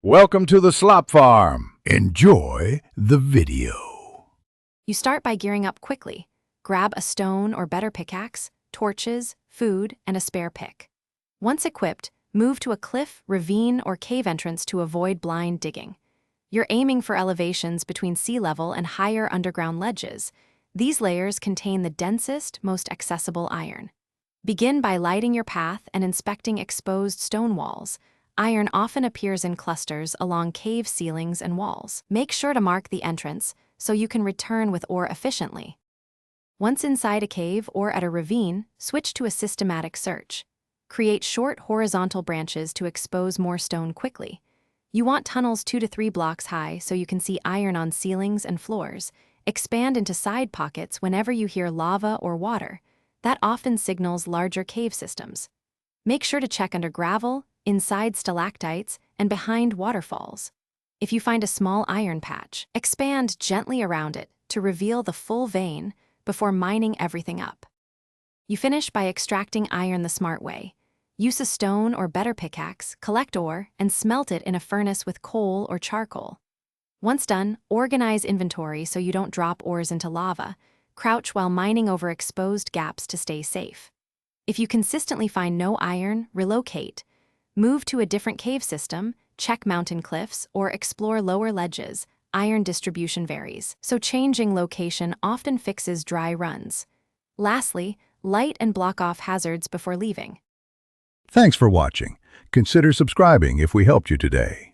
Welcome to the slop farm. Enjoy the video. You start by gearing up quickly. Grab a stone or better pickaxe, torches, food, and a spare pick. Once equipped, move to a cliff, ravine, or cave entrance to avoid blind digging. You're aiming for elevations between sea level and higher underground ledges. These layers contain the densest, most accessible iron. Begin by lighting your path and inspecting exposed stone walls. Iron often appears in clusters along cave ceilings and walls. Make sure to mark the entrance so you can return with ore efficiently. Once inside a cave or at a ravine, switch to a systematic search. Create short horizontal branches to expose more stone quickly. You want tunnels 2 to 3 blocks high so you can see iron on ceilings and floors. Expand into side pockets whenever you hear lava or water. That often signals larger cave systems. Make sure to check under gravel, inside stalactites, and behind waterfalls. If you find a small iron patch, expand gently around it to reveal the full vein before mining everything up. You finish by extracting iron the smart way. Use a stone or better pickaxe, collect ore, and smelt it in a furnace with coal or charcoal. Once done, organize inventory so you don't drop ores into lava. Crouch while mining over exposed gaps to stay safe. If you consistently find no iron, relocate. Move to a different cave system, check mountain cliffs, or explore lower ledges. Iron distribution varies, so changing location often fixes dry runs. Lastly, light and block off hazards before leaving. Thanks for watching. Consider subscribing if we helped you today.